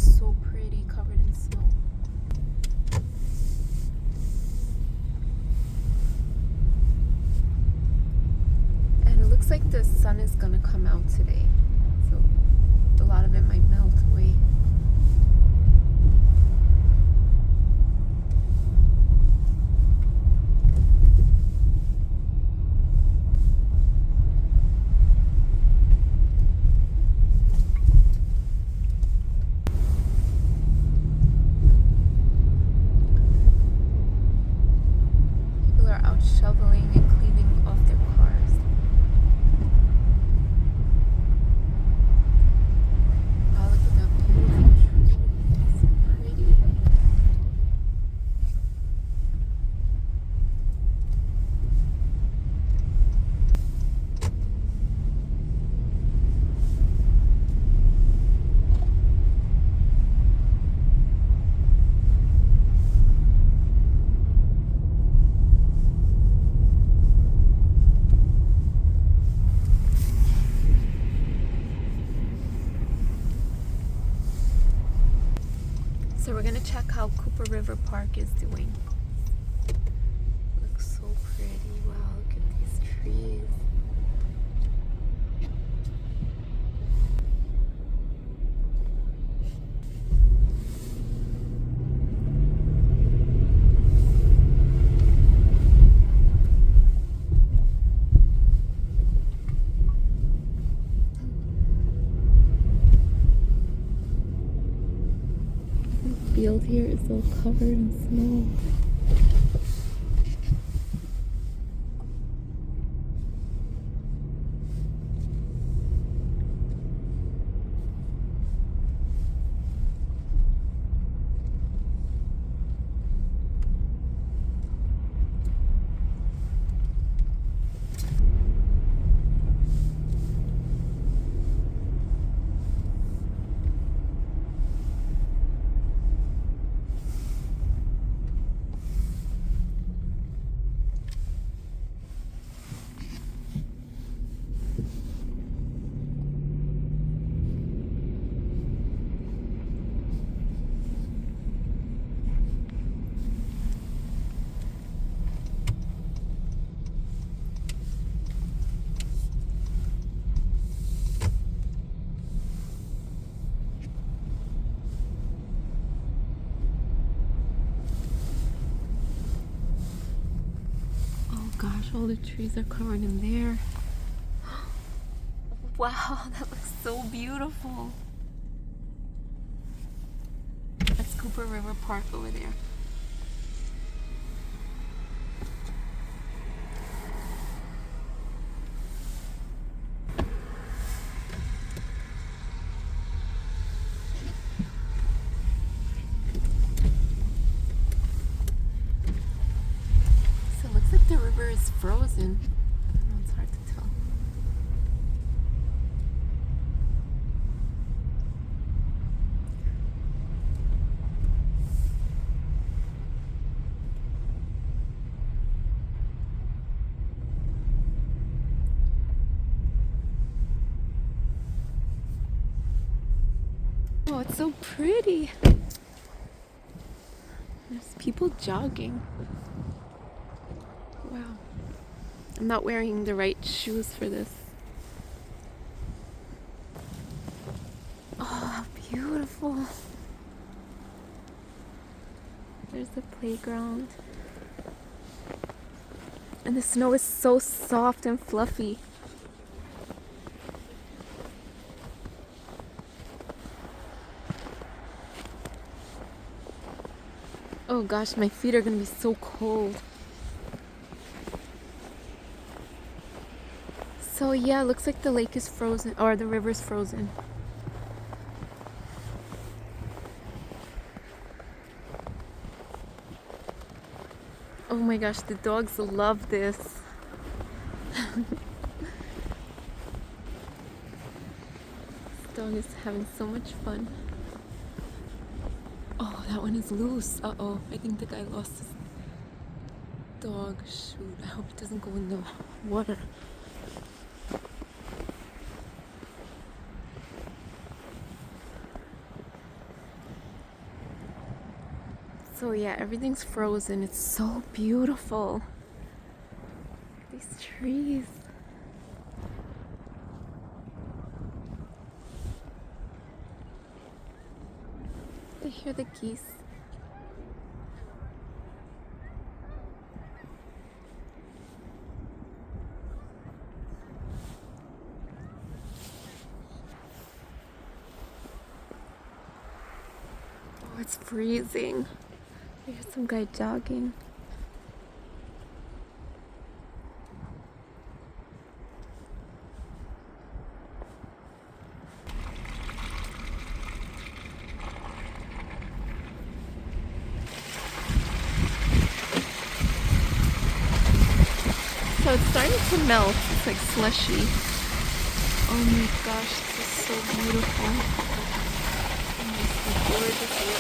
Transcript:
so pretty, covered in snow. And it looks like the sun is gonna come out today, so a lot of it might melt away. People are out shoveling and cleaning off their cars. Wow, look at that beautiful tree. It's so pretty. So we're gonna check how Cooper River Park is doing. Looks so pretty. Wow, look at these trees. The field here is all covered in snow. Oh gosh, all the trees are covered in there. Wow, that looks so beautiful. That's Cooper River Park over there. So it looks like the river is frozen. I don't know, it's hard to tell. Oh, it's so pretty. There's people jogging. Wow. I'm not wearing the right shoes for this. Oh, how beautiful. There's the playground. And the snow is so soft and fluffy. Oh gosh, my feet are gonna be so cold. So yeah, it looks like the lake is frozen, or the river's frozen. Oh my gosh, the dogs love this. This dog is having so much fun. Oh, that one is loose. Uh-oh, I think the guy lost his dog. Shoot, I hope it doesn't go in the water. So yeah, everything's frozen. It's so beautiful. These trees. I hear the geese. Oh, it's freezing. I hear some guy jogging. So it's starting to melt. It's like slushy. Oh my gosh, this is so beautiful. Oh, it's so gorgeous.